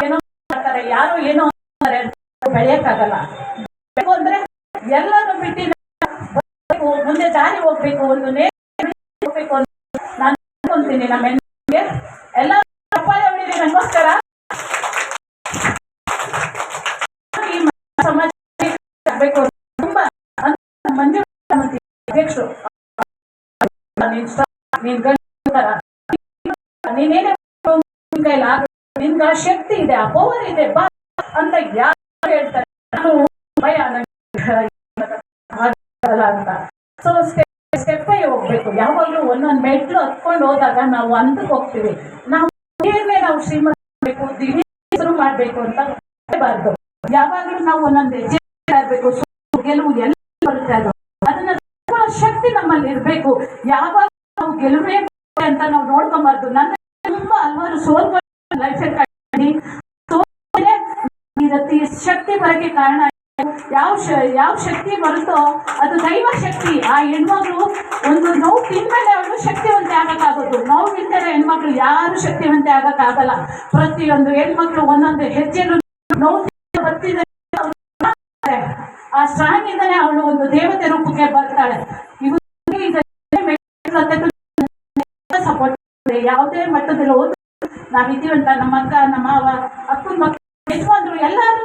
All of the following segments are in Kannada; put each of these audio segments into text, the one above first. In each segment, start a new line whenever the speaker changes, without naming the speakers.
ಏನೋ ಮಾಡ್ತಾರೆ, ಯಾರು ಏನೋ ಅಂತಾರೆ, ಬೆಳೆಯಕ್ಕಾಗಲ್ಲ. ಅಂದ್ರೆ ಎಲ್ಲರೂ ಬಿಟ್ಟು ಮುಂದೆ ಜಾರಿ ಹೋಗ್ಬೇಕು, ಒಂದು ಹೋಗ್ಬೇಕು ಅಂತ ನಾನು ಅನ್ಕೊಂತೀನಿ. ನಮ್ಮ ಹೆಣ್ಣಿಗೆ ಎಲ್ಲ ಚಪ್ಪಾಳೆ ಹೊಡೀರಿ ನನಗೋಸ್ಕರ. ಈ ಸಮಾಜ ತುಂಬಾ ಮಂಜು ಅಧ್ಯಕ್ಷರು ನೀನೇನೇ ನಿನ್ಗ ಶಕ್ತಿ ಇದೆ, ಆ ಪವರ್ ಇದೆ ಬಾ ಅಂತ ಯಾರು ಹೇಳ್ತಾರೆ. ಭಯ ಅಂತ. ಸೊ ಸ್ಟೆಪ್ ಬೈ ಹೋಗ್ಬೇಕು. ಯಾವಾಗಲೂ ಒಂದೊಂದು ಮೆಟ್ಲು ಹತ್ಕೊಂಡು ಹೋದಾಗ ನಾವು ಅಂತಕ್ಕೆ ಹೋಗ್ತೀವಿ. ನಾವು ಶ್ರೀಮಂತ ದಿಢೀರ್ ಮಾಡ್ಬೇಕು ಅಂತ ಬಾರ್ದು. ಯಾವಾಗಲೂ ನಾವು ಒಂದೊಂದು ಹೆಜ್ಜೆ ಇರಬೇಕು. ಗೆಲುವು ಎಲ್ಲ ಬರುತ್ತೆ. ಅದನ್ನ ಶಕ್ತಿ ನಮ್ಮಲ್ಲಿ ಇರಬೇಕು. ಯಾವಾಗ ನಾವು ಗೆಲುವೇ ಅಂತ ನಾವು ನೋಡ್ಕೊಂಬಾರ್ದು. ನನ್ನ ತುಂಬಾ ಹಲವಾರು ಸೋಲ್ಗಳು ಲೈಫಲ್ಲಿ ಶಕ್ತಿ ಬರೋಕ್ಕೆ ಕಾರಣ ಯಾವ ಶಕ್ತಿ ಬರುತ್ತೋ ಅದು ದೈವ ಶಕ್ತಿ. ಆ ಹೆಣ್ಮಕ್ಳು ಒಂದು ನೋವು ತಿಂದ್ಮೇಲೆ ಅವಳು ಶಕ್ತಿವಂತೆ ಆಗಕ್ಕಾಗೋದು. ನೋವು ಇಲ್ದರೆ ಹೆಣ್ಮಕ್ಳು ಯಾರು ಶಕ್ತಿವಂತೆ ಆಗಕ್ಕಾಗಲ್ಲ. ಪ್ರತಿಯೊಂದು ಹೆಣ್ಮಕ್ಳು ಒಂದೊಂದು ಹೆಜ್ಜೆನು ನೋವು ಬರ್ತಿದೆ, ಆ ಸ್ಟ್ರಾಂಗ್ ಇಂದಾನೆ ಅವಳು ಒಂದು ದೇವತೆ ರೂಪಕ್ಕೆ ಬರ್ತಾಳೆ. ಸಪೋರ್ಟ್ ಯಾವುದೇ ಮಟ್ಟದಲ್ಲಿ ಹೋದ್ರು ನಾವಿದ್ದೀವಂತ. ನಮ್ಮ ಅಕ್ಕ, ನಮ್ಮ ಮಾವ, ಅಕ್ಕನ ಮಕ್ಕಳು, ಯಜಮಾನ್ರು ಎಲ್ಲರೂ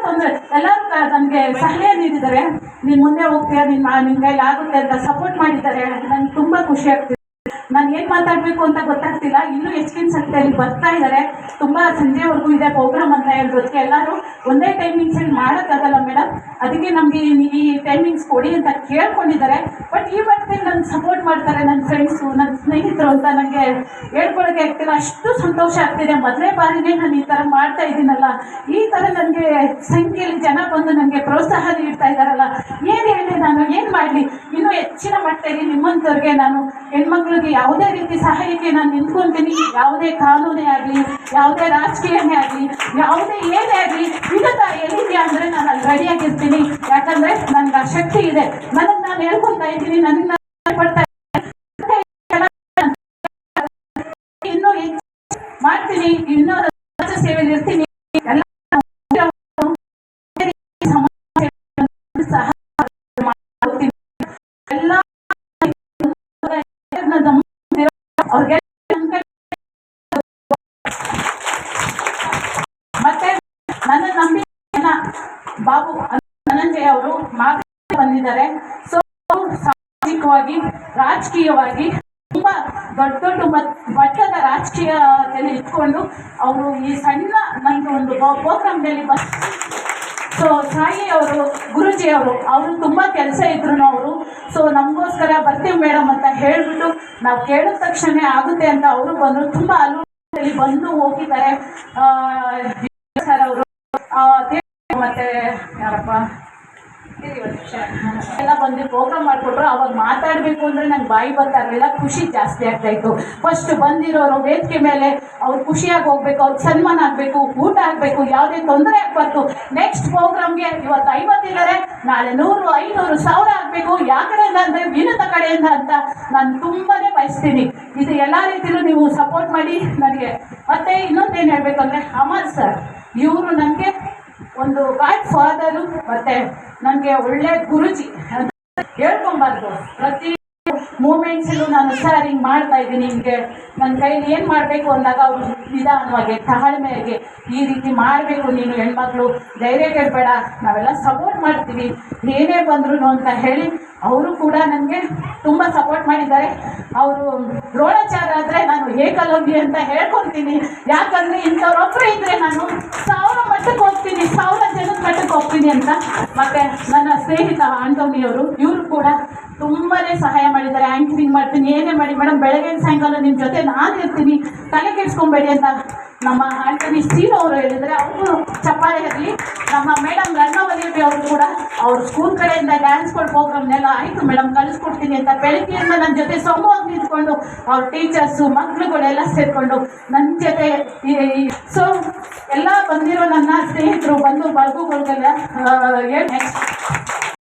ಎಲ್ಲರೂ ನನಗೆ ಸಲಹೆ ನೀಡಿದ್ದಾರೆ. ನೀನು ಮುಂದೆ ಹೋಗ್ತೀಯ, ನಿನ್ನ ಕೈಲಿ ಆಗುತ್ತೆ ಅಂತ ಸಪೋರ್ಟ್ ಮಾಡಿದ್ದಾರೆ. ನನಗೆ ತುಂಬ ಖುಷಿ ಆಗ್ತಿದೆ. ನಾನು ಏನು ಮಾತಾಡಬೇಕು ಅಂತ ಗೊತ್ತಾಗ್ತಿಲ್ಲ. ಇನ್ನೂ ಹೆಚ್ಚಿನ ಸಂಖ್ಯೆಯಲ್ಲಿ ಬರ್ತಾ ಇದ್ದಾರೆ. ತುಂಬ ಸಂಜೆವರೆಗೂ ಇದೆ ಪ್ರೋಗ್ರಾಮ್ ಅಂತ ಹೇಳೋದಕ್ಕೆ ಎಲ್ಲರೂ ಒಂದೇ ಟೈಮಿಂಗ್ಸಲ್ಲಿ ಮಾಡೋಕ್ಕಾಗಲ್ಲ ಮೇಡಮ್. ಅದಕ್ಕೆ ನಮಗೆ ಈ ಟೈಮಿಂಗ್ಸ್ ಕೊಡಿ ಅಂತ ಕೇಳ್ಕೊಂಡಿದ್ದಾರೆ. ಬಟ್ ಈ ಮಟ್ಟದಲ್ಲಿ ನನಗೆ ಸಪೋರ್ಟ್ ಮಾಡ್ತಾರೆ ನನ್ನ ಫ್ರೆಂಡ್ಸು, ನನ್ನ ಸ್ನೇಹಿತರು ಅಂತ ನನಗೆ ಹೇಳ್ಕೊಳಕ್ಕೆ ಆಗ್ತಿಲ್ಲ. ಅಷ್ಟು ಸಂತೋಷ ಆಗ್ತಿದೆ. ಮೊದಲೇ ಬಾರಿನೇ ನಾನು ಈ ಥರ ಮಾಡ್ತಾ ಇದ್ದೀನಲ್ಲ, ಈ ಥರ ನನಗೆ ಸಂಖ್ಯೆಯಲ್ಲಿ ಜನ ಬಂದು ನನಗೆ ಪ್ರೋತ್ಸಾಹ ನೀಡ್ತಾ ಇದ್ದಾರಲ್ಲ, ಏನು ಹೇಳಿ ನಾನು ಏನು ಮಾಡಲಿ. ಇನ್ನೂ ಹೆಚ್ಚಿನ ಮಟ್ಟದಲ್ಲಿ ನಿಮ್ಮಂಥವ್ರಿಗೆ ನಾನು ಹೆಣ್ಮಕ್ಳಿಗೆ ಯಾವುದೇ ರೀತಿ ಸಹಾಯಕ್ಕೆ ನಾನು ನಿಂತ್ಕೊತೀನಿ. ಯಾವುದೇ ಕಾನೂನೇ ಆಗಲಿ, ಯಾವುದೇ ರಾಜಕೀಯನೇ ಆಗಲಿ, ಯಾವುದೇ ಏನೇ ಆಗಲಿ, ವಿಗತ ಎಲ್ಲಿದೆಯಾ ಅಂದರೆ ನಾನು ಅಲ್ಲಿ ರೆಡಿಯಾಗಿರ್ತೀನಿ. ಯಾಕಂದರೆ ನನಗೆ ಆ ಶಕ್ತಿ ಇದೆ. ನನಗೆ ನಾನು ಹೇಳ್ಕೊತಾ ಇದ್ದೀನಿ, ನನಗೆ ನಾನು ಪಡ್ತಾ ಇನ್ನೂ ಹೆಚ್ಚು ಮಾಡ್ತೀನಿ, ಇನ್ನೂ ರಾಜ್ಯ ಸೇವೆಯಲ್ಲಿ ಇರ್ತೀನಿ. ಎಲ್ಲ ಸಹ ಮಾಡ್ತೀನಿ. ಎಲ್ಲ ಅವ್ರಿಗೆ ಮತ್ತೆ ನನ್ನ ನಂಬಿಕೆ ಬಾಬು ಧನಂಜಯ ಅವರು ಬಂದಿದ್ದಾರೆ. ಸೊ ಸಾಮಾಜಿಕವಾಗಿ, ರಾಜಕೀಯವಾಗಿ ತುಂಬ ದೊಡ್ಡ ಮಟ್ಟದ ರಾಜಕೀಯದಲ್ಲಿ ಇಟ್ಕೊಂಡು ಅವರು ಈ ಸಣ್ಣ ನಂದು ಒಂದು ಪ್ರೋಗ್ರಾಮ್ನಲ್ಲಿ ಸೊ ಸಾಯಿ ಅವರು, ಗುರುಜಿ ಅವರು ತುಂಬ ಕೆಲಸ ಇದ್ರು ಅವರು. ಸೊ ನಮಗೋಸ್ಕರ ಬರ್ತೀವಿ ಮೇಡಮ್ ಅಂತ ಹೇಳಿಬಿಟ್ಟು ನಾವು ಕೇಳಿದ ತಕ್ಷಣ ಆಗುತ್ತೆ ಅಂತ ಅವರು ಬಂದರು. ತುಂಬ ಹಲವು ಬಂದು ಹೋಗಿದ್ದಾರೆ ಸರ್ ಅವರು. ಮತ್ತೆ ಯಾರಪ್ಪ ಎಲ್ಲ ಬಂದು ಪ್ರೋಗ್ರಾಮ್ ಮಾಡಿಕೊಟ್ರು. ಅವಾಗ ಮಾತಾಡಬೇಕು ಅಂದರೆ ನಂಗೆ ಬಾಯಿ ಬರ್ತಾ ಇರಲಿಲ್ಲ, ಖುಷಿ ಜಾಸ್ತಿ ಆಗ್ತಾಯಿತ್ತು. ಫಸ್ಟ್ ಬಂದಿರೋರು ವೇದಿಕೆ ಮೇಲೆ ಅವ್ರು ಖುಷಿಯಾಗಿ ಹೋಗ್ಬೇಕು, ಅವ್ರಿಗೆ ಸನ್ಮಾನ ಆಗಬೇಕು, ಊಟ ಆಗಬೇಕು, ಯಾವುದೇ ತೊಂದರೆ ಆಗಬಾರ್ದು. ನೆಕ್ಸ್ಟ್ ಪ್ರೋಗ್ರಾಮ್ಗೆ ಇವತ್ತು 50 ಇದ್ದಾರೆ, ನಾಳೆ 100, 500, 1000 ಆಗಬೇಕು. ಯಾವ ಕಡೆಯಿಂದ ಅಂದರೆ ವಿನತ ಕಡೆಯಿಂದ ಅಂತ ನಾನು ತುಂಬಾ ಬಯಸ್ತೀನಿ. ಇದು ಎಲ್ಲ ರೀತಿಯಲ್ಲೂ ನೀವು ಸಪೋರ್ಟ್ ಮಾಡಿ ನನಗೆ. ಮತ್ತು ಇನ್ನೊಂದೇನು ಹೇಳಬೇಕು ಅಂದರೆ ಅಮರ್ ಸರ್, ಇವರು ನನಗೆ ಒಂದು ಗಾಡ್ ಫಾದರು, ಮತ್ತು ನನಗೆ ಒಳ್ಳೆ ಗುರುಜಿ ಅಂತ ಹೇಳ್ಕೊಬಾರ್ದು. ಪ್ರತಿ ಮೂಮೆಂಟ್ಸಲ್ಲೂ ನಾನು ಸರ್ ಹಿಂಗೆ ಮಾಡ್ತಾ ಇದ್ದೀನಿ, ಹಿಂಗೆ ನನ್ನ ಕೈಲಿ ಏನು ಮಾಡಬೇಕು ಅಂದಾಗ ಅವರು ನಿಧಾನವಾಗಿ ತಾಳ್ಮೆಯಾಗಿ ಈ ರೀತಿ ಮಾಡಬೇಕು, ನೀನು ಹೆಣ್ಮಕ್ಳು ಧೈರ್ಯ ಕೇಳಬೇಡ, ನಾವೆಲ್ಲ ಸಪೋರ್ಟ್ ಮಾಡ್ತೀವಿ ಏನೇ ಬಂದ್ರು ಅಂತ ಹೇಳಿ ಅವರು ಕೂಡ ನನಗೆ ತುಂಬ ಸಪೋರ್ಟ್ ಮಾಡಿದ್ದಾರೆ. ಅವರು ದ್ರೋಣಾಚಾರ್ಯ ಆದರೆ ನಾನು ಏಕಲವ್ಯ ಅಂತ ಹೇಳ್ಕೊತೀನಿ. ಯಾಕಂದರೆ ಇಂಥವ್ರೊಬ್ಬರೇ ಇದ್ದರೆ ನಾನು 1000 ಮಟ್ಟಕ್ಕೆ ಹೋಗ್ತೀನಿ, 1000 ಜನದ ಮಟ್ಟಕ್ಕೆ ಹೋಗ್ತೀನಿ ಅಂತ. ಮತ್ತು ನನ್ನ ಸ್ನೇಹಿತ ಆಂಟೋನಿಯವರು, ಇವರು ಕೂಡ ತುಂಬಾ ಸಹಾಯ ಮಾಡಿದ್ದಾರೆ. ಆ್ಯಂಕರಿಂಗ್ ಮಾಡ್ತೀನಿ, ಏನೇ ಮಾಡಿ ಮೇಡಮ್ ಬೆಳಗ್ಗೆ ಸಾಯಂಕಾಲ ನಿಮ್ಮ ಜೊತೆ ನಾನು ಇರ್ತೀನಿ, ತಲೆ ಕೆಡಿಸ್ಕೊಬೇಡಿ ಅಂತ ನಮ್ಮ ಆಂಟನಿ ಸ್ಟೀಲ್ ಅವರು ಹೇಳಿದರೆ ಅವರು ಚಪ್ಪಾಳೆ ಇರಲಿ. ನಮ್ಮ ಮೇಡಮ್ ರಂಗವಲ್ಲಿಬಿ ಅವರು ಕೂಡ ಅವ್ರ ಸ್ಕೂಲ್ ಕಡೆಯಿಂದ ಡ್ಯಾನ್ಸ್ಗಳು ಪ್ರೋಗ್ರಾಮ್ನೆಲ್ಲ ಆಯಿತು ಮೇಡಮ್ ಕಳಿಸ್ಕೊಡ್ತೀನಿ ಅಂತ ಬೆಳಗ್ಗೆಯಿಂದ ನನ್ನ ಜೊತೆ ಸಮೂಹವಾಗಿ ನಿಂತ್ಕೊಂಡು ಅವ್ರ ಟೀಚರ್ಸು ಮಕ್ಕಳುಗಳೆಲ್ಲ ಸೇರಿಕೊಂಡು ನನ್ನ ಜೊತೆ ಸೊ ಎಲ್ಲ ಬಂದಿರೋ ನನ್ನ ಸ್ನೇಹಿತರು ಬಂದು ಬಳಗಗಳಿಗೆಲ್ಲ ನೆಕ್ಸ್ಟ್